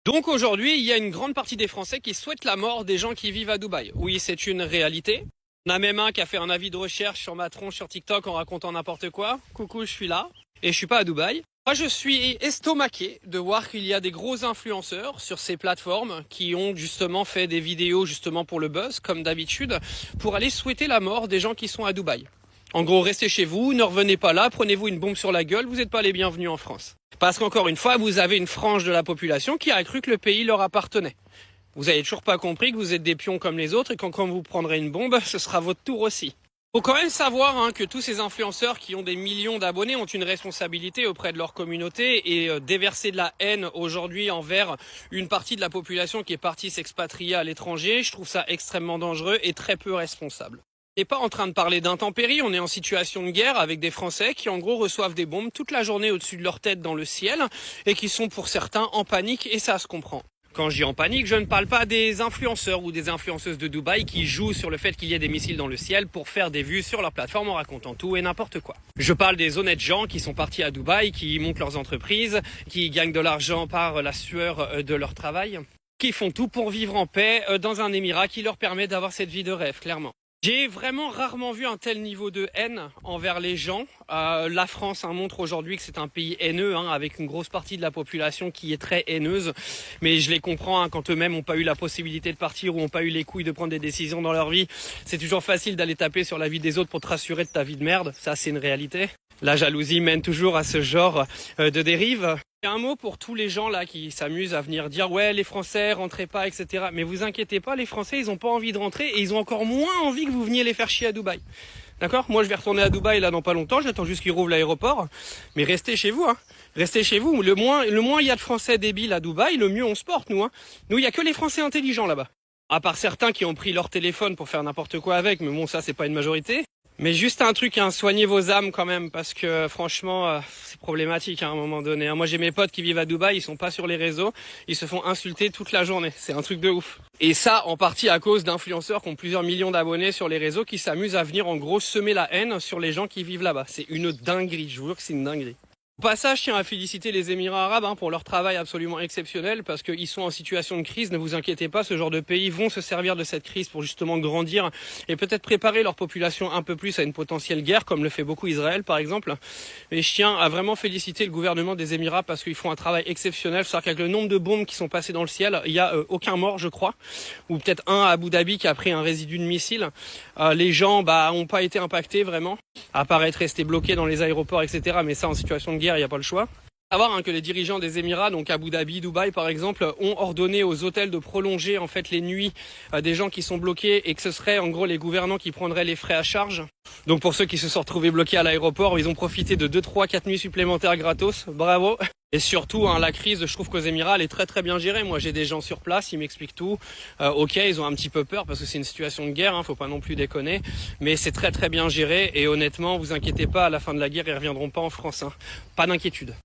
Donc aujourd'hui, il y a une grande partie des Français qui souhaitent la mort des gens qui vivent à Dubaï. Oui, c'est une réalité. On a même un qui a fait un avis de recherche sur ma tronche sur TikTok en racontant n'importe quoi. Coucou, je suis là et je suis pas à Dubaï. Moi, je suis estomaqué de voir qu'il y a des gros influenceurs sur ces plateformes qui ont justement fait des vidéos justement pour le buzz, comme d'habitude, pour aller souhaiter la mort des gens qui sont à Dubaï. En gros, restez chez vous, ne revenez pas là, prenez-vous une bombe sur la gueule, vous n'êtes pas les bienvenus en France. Parce qu'encore une fois, vous avez une frange de la population qui a cru que le pays leur appartenait. Vous avez toujours pas compris que vous êtes des pions comme les autres et quand vous prendrez une bombe, ce sera votre tour aussi. Faut quand même savoir que tous ces influenceurs qui ont des millions d'abonnés ont une responsabilité auprès de leur communauté et déverser de la haine aujourd'hui envers une partie de la population qui est partie s'expatrier à l'étranger, je trouve ça extrêmement dangereux et très peu responsable. On n'est pas en train de parler d'intempéries, on est en situation de guerre avec des Français qui en gros reçoivent des bombes toute la journée au-dessus de leur tête dans le ciel et qui sont pour certains en panique et ça se comprend. Quand je dis en panique, je ne parle pas des influenceurs ou des influenceuses de Dubaï qui jouent sur le fait qu'il y ait des missiles dans le ciel pour faire des vues sur leur plateforme en racontant tout et n'importe quoi. Je parle des honnêtes gens qui sont partis à Dubaï, qui montent leurs entreprises, qui gagnent de l'argent par la sueur de leur travail, qui font tout pour vivre en paix dans un émirat qui leur permet d'avoir cette vie de rêve, clairement. J'ai vraiment rarement vu un tel niveau de haine envers les gens. La France montre aujourd'hui que c'est un pays haineux, avec une grosse partie de la population qui est très haineuse. Mais je les comprends, quand eux-mêmes n'ont pas eu la possibilité de partir ou n'ont pas eu les couilles de prendre des décisions dans leur vie. C'est toujours facile d'aller taper sur la vie des autres pour te rassurer de ta vie de merde. Ça, c'est une réalité. La jalousie mène toujours à ce genre de dérive. Il y a un mot pour tous les gens là qui s'amusent à venir dire ouais les Français rentrez pas etc. Mais vous inquiétez pas, les Français ils ont pas envie de rentrer et ils ont encore moins envie que vous veniez les faire chier à Dubaï. D'accord ? Moi je vais retourner à Dubaï là dans pas longtemps, j'attends juste qu'ils rouvrent l'aéroport. Mais restez chez vous, Restez chez vous. Le moins il y a de Français débiles à Dubaï, le mieux on se porte nous. Nous il y a que les Français intelligents là-bas. À part certains qui ont pris leur téléphone pour faire n'importe quoi avec, mais bon ça c'est pas une majorité. Mais juste un truc, soignez vos âmes quand même, parce que franchement, c'est problématique à un moment donné. Moi j'ai mes potes qui vivent à Dubaï, ils sont pas sur les réseaux, ils se font insulter toute la journée. C'est un truc de ouf. Et ça, en partie à cause d'influenceurs qui ont plusieurs millions d'abonnés sur les réseaux, qui s'amusent à venir en gros semer la haine sur les gens qui vivent là-bas. C'est une dinguerie, je vous jure que c'est une dinguerie. Au passage, je tiens à féliciter les Émirats arabes pour leur travail absolument exceptionnel parce qu'ils sont en situation de crise. Ne vous inquiétez pas, ce genre de pays vont se servir de cette crise pour justement grandir et peut-être préparer leur population un peu plus à une potentielle guerre, comme le fait beaucoup Israël par exemple. Et je tiens à vraiment féliciter le gouvernement des Émirats parce qu'ils font un travail exceptionnel. C'est-à-dire qu'avec le nombre de bombes qui sont passées dans le ciel, il n'y a aucun mort je crois, ou peut-être un à Abu Dhabi qui a pris un résidu de missile. Les gens n'ont pas été impactés vraiment, à part être restés bloqués dans les aéroports etc. Mais ça en situation de guerre, il n'y a pas le choix. Savoir que les dirigeants des Émirats, donc Abu Dhabi, Dubaï par exemple, ont ordonné aux hôtels de prolonger en fait les nuits des gens qui sont bloqués et que ce serait en gros les gouvernants qui prendraient les frais à charge. Donc pour ceux qui se sont retrouvés bloqués à l'aéroport, ils ont profité de 2, 3, 4 nuits supplémentaires gratos. Bravo. Et surtout, la crise, je trouve qu'aux Émirats, elle est très très bien gérée. Moi, j'ai des gens sur place, ils m'expliquent tout. Ok, ils ont un petit peu peur parce que c'est une situation de guerre, faut pas non plus déconner. Mais c'est très très bien géré et honnêtement, vous inquiétez pas, à la fin de la guerre, ils reviendront pas en France. Pas d'inquiétude.